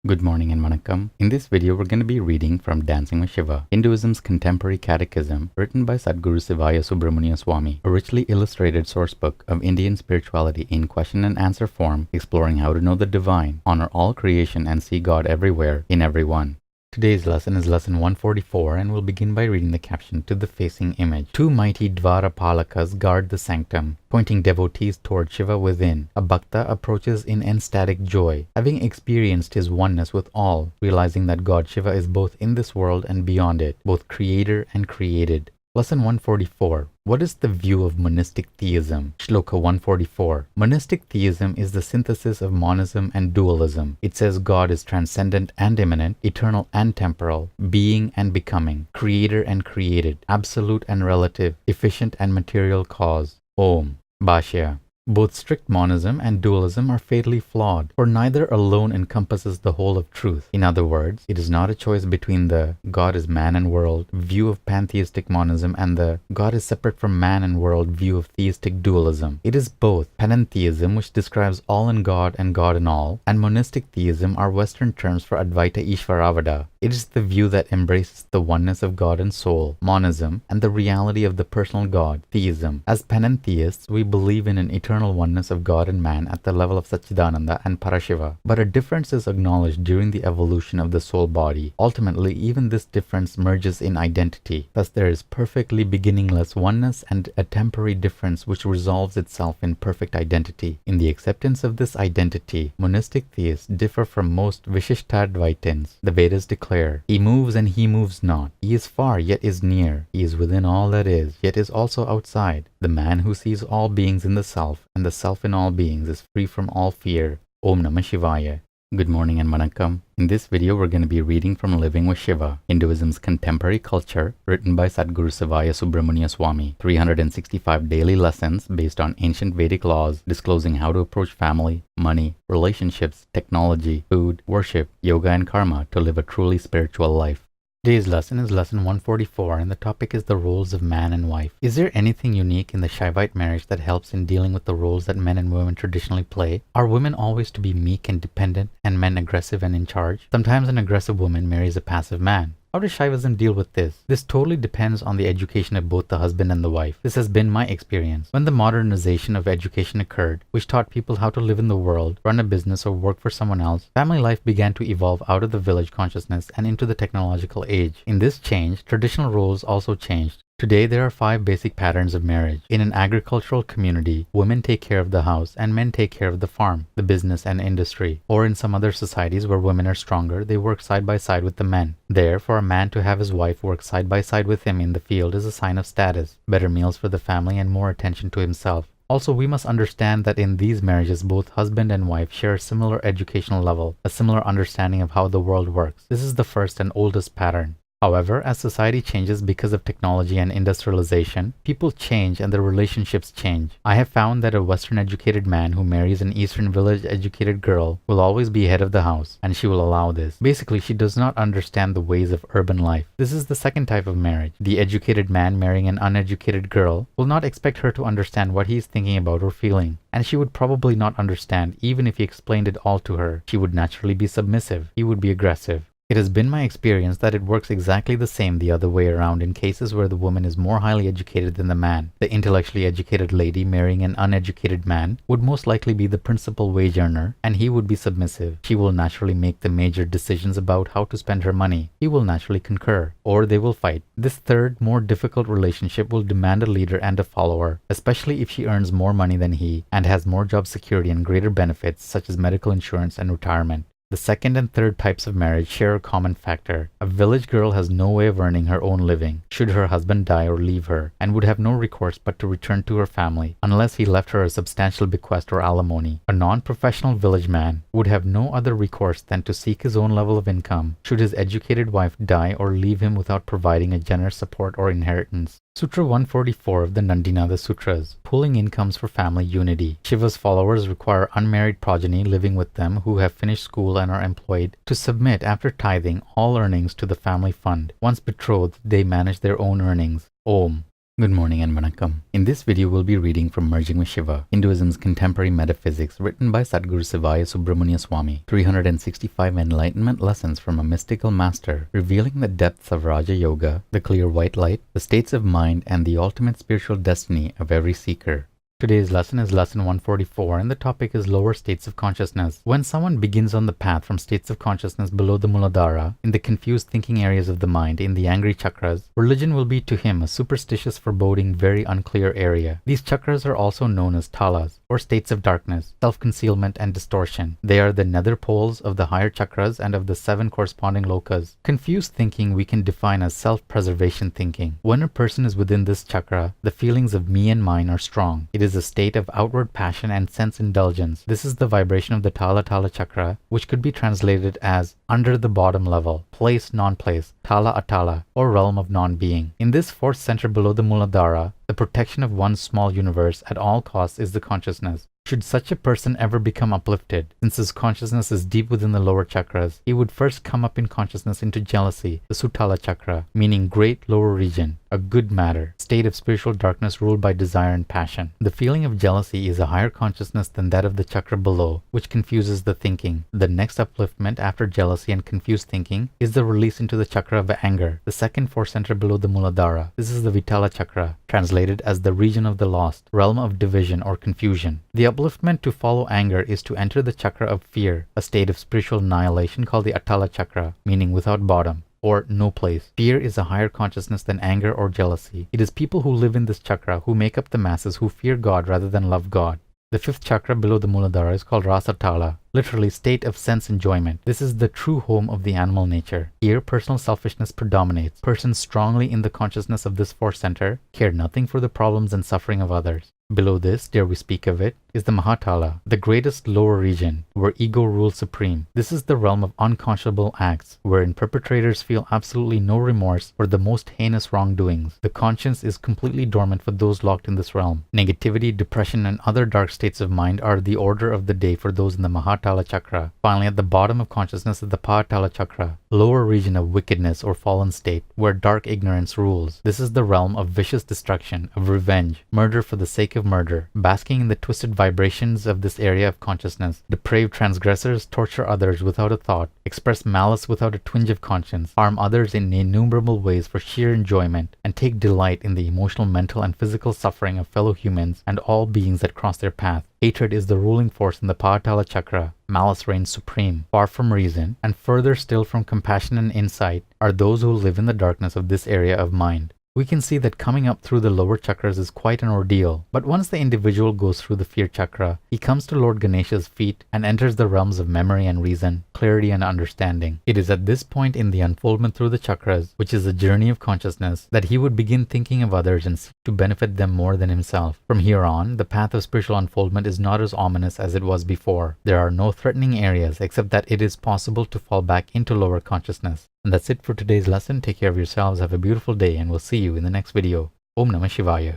Good morning and vanakkam. In this video, we're going to be reading from Dancing with Shiva, Hinduism's contemporary catechism, written by Sadhguru Sivaya Subramania Swami, a richly illustrated sourcebook of Indian spirituality in question and answer form, exploring how to know the divine, honor all creation, and see God everywhere, in everyone. Today's lesson is lesson 144, and we'll begin by reading the caption to the facing image. Two mighty Dvarapalakas guard the sanctum, pointing devotees toward Shiva within. A bhakta approaches in ecstatic joy, having experienced his oneness with all, realizing that God Shiva is both in this world and beyond it, both creator and created. Lesson 144. What is the view of monistic theism? Shloka 144. Monistic theism is the synthesis of monism and dualism. It says God is transcendent and immanent, eternal and temporal, being and becoming, creator and created, absolute and relative, efficient and material cause. Om. Bhashya. Both strict monism and dualism are fatally flawed, for neither alone encompasses the whole of truth. In other words, it is not a choice between the God is man and world view of pantheistic monism and the God is separate from man and world view of theistic dualism. It is both. Panentheism, which describes all in God and God in all, and monistic theism are Western terms for Advaita Ishvaravada. It is the view that embraces the oneness of God and soul, monism, and the reality of the personal God, theism. As panentheists, we believe in an eternal oneness of God and man at the level of Satchidananda and Parashiva. But a difference is acknowledged during the evolution of the soul body. Ultimately, even this difference merges in identity. Thus, there is perfectly beginningless oneness and a temporary difference which resolves itself in perfect identity. In the acceptance of this identity, monistic theists differ from most Vishishtadvaitins. The Vedas declare, He moves and he moves not. He is far, yet is near. He is within all that is, yet is also outside. The man who sees all beings in the self, and the self in all beings is free from all fear. Om Namah Shivaya. Good morning and vanakkam. In this video, we're going to be reading from Living with Shiva, Hinduism's contemporary culture, written by Sadhguru Sivaya Subramania Swami. 365 daily lessons based on ancient Vedic laws, disclosing how to approach family, money, relationships, technology, food, worship, yoga, and karma to live a truly spiritual life. Today's lesson is lesson 144, and the topic is the roles of man and wife. Is there anything unique in the Saivite marriage that helps in dealing with the roles that men and women traditionally play? Are women always to be meek and dependent, and men aggressive and in charge? Sometimes an aggressive woman marries a passive man. How does Saivism deal with this? This totally depends on the education of both the husband and the wife. This has been my experience. When the modernization of education occurred, which taught people how to live in the world, run a business, or work for someone else, family life began to evolve out of the village consciousness and into the technological age. In this change, traditional roles also changed. Today, there are 5 basic patterns of marriage. In an agricultural community, women take care of the house and men take care of the farm, the business and industry. Or in some other societies where women are stronger, they work side by side with the men. There, for a man to have his wife work side by side with him in the field is a sign of status, better meals for the family, and more attention to himself. Also, we must understand that in these marriages, both husband and wife share a similar educational level, a similar understanding of how the world works. This is the first and oldest pattern. However, as society changes because of technology and industrialization, people change and their relationships change. I have found that a Western educated man who marries an Eastern village educated girl will always be head of the house, and she will allow this. Basically, she does not understand the ways of urban life. This is the second type of marriage. The educated man marrying an uneducated girl will not expect her to understand what he is thinking about or feeling, and she would probably not understand even if he explained it all to her. She would naturally be submissive. He would be aggressive. It has been my experience that it works exactly the same the other way around in cases where the woman is more highly educated than the man. The intellectually educated lady marrying an uneducated man would most likely be the principal wage earner, and he would be submissive. She will naturally make the major decisions about how to spend her money. He will naturally concur, or they will fight. This third, more difficult relationship will demand a leader and a follower, especially if she earns more money than he and has more job security and greater benefits such as medical insurance and retirement. The second and third types of marriage share a common factor. A village girl has no way of earning her own living, should her husband die or leave her, and would have no recourse but to return to her family, unless he left her a substantial bequest or alimony. A non-professional village man would have no other recourse than to seek his own level of income, should his educated wife die or leave him without providing a generous support or inheritance. Sutra 144 of the Nandinada Sutras, pooling incomes for family unity. Shiva's followers require unmarried progeny living with them who have finished school and are employed to submit after tithing all earnings to the family fund. Once betrothed, they manage their own earnings. Om. Good morning and vanakkam. In this video, we'll be reading from Merging with Shiva, Hinduism's contemporary metaphysics, written by Sadhguru Sivaya Subramania Swami. 365 enlightenment lessons from a mystical master, revealing the depths of Raja Yoga, the clear white light, the states of mind, and the ultimate spiritual destiny of every seeker. Today's lesson is lesson 144, and the topic is lower states of consciousness. When someone begins on the path from states of consciousness below the Muladhara, in the confused thinking areas of the mind, in the angry chakras, religion will be to him a superstitious, foreboding, very unclear area. These chakras are also known as talas, or states of darkness, self-concealment, and distortion. They are the nether poles of the higher chakras and of the 7 corresponding lokas. Confused thinking we can define as self-preservation thinking. When a person is within this chakra, the feelings of me and mine are strong. It is a state of outward passion and sense indulgence. This is the vibration of the Tala chakra, which could be translated as under the bottom level, place non-place, Tala Atala, or realm of non-being. In this 4th center below the Muladhara, the protection of one's small universe at all costs is the consciousness. Should such a person ever become uplifted, since his consciousness is deep within the lower chakras, he would first come up in consciousness into jealousy, the Sutala chakra, meaning great lower region, a good matter, state of spiritual darkness ruled by desire and passion. The feeling of jealousy is a higher consciousness than that of the chakra below, which confuses the thinking. The next upliftment after jealousy and confused thinking is the release into the chakra of anger, the 2nd 4th center below the Muladhara. This is the Vitala chakra, translated as the region of the lost, realm of division or confusion. The upliftment to follow anger is to enter the chakra of fear, a state of spiritual annihilation called the Atala chakra, meaning without bottom, or no place. Fear is a higher consciousness than anger or jealousy. It is people who live in this chakra who make up the masses who fear God rather than love God. The 5th chakra below the Muladhara is called Rasatala, literally state of sense enjoyment. This is the true home of the animal nature. Here, personal selfishness predominates. Persons strongly in the consciousness of this 4th center care nothing for the problems and suffering of others. Below this, dare we speak of it, is the Mahatala, the greatest lower region, where ego rules supreme. This is the realm of unconscionable acts, wherein perpetrators feel absolutely no remorse for the most heinous wrongdoings. The conscience is completely dormant for those locked in this realm. Negativity, depression, and other dark states of mind are the order of the day for those in the Mahatala chakra. Finally, at the bottom of consciousness is the Pahatala chakra, lower region of wickedness or fallen state, where dark ignorance rules. This is the realm of vicious destruction, of revenge, murder for the sake of murder. Basking in the twisted vibrations of this area of consciousness, depraved transgressors torture others without a thought, express malice without a twinge of conscience, harm others in innumerable ways for sheer enjoyment, and take delight in the emotional, mental, and physical suffering of fellow humans and all beings that cross their path. Hatred is the ruling force in the Pahatala chakra. Malice reigns supreme. Far from reason, and further still from compassion and insight, are those who live in the darkness of this area of mind. We can see that coming up through the lower chakras is quite an ordeal, but once the individual goes through the fear chakra, he comes to Lord Ganesha's feet and enters the realms of memory and reason, clarity and understanding. It is at this point in the unfoldment through the chakras, which is a journey of consciousness, that he would begin thinking of others and seek to benefit them more than himself. From here on, the path of spiritual unfoldment is not as ominous as it was before. There are no threatening areas except that it is possible to fall back into lower consciousness. And that's it for today's lesson. Take care of yourselves, have a beautiful day, and we'll see you in the next video. Om Namah Shivaya.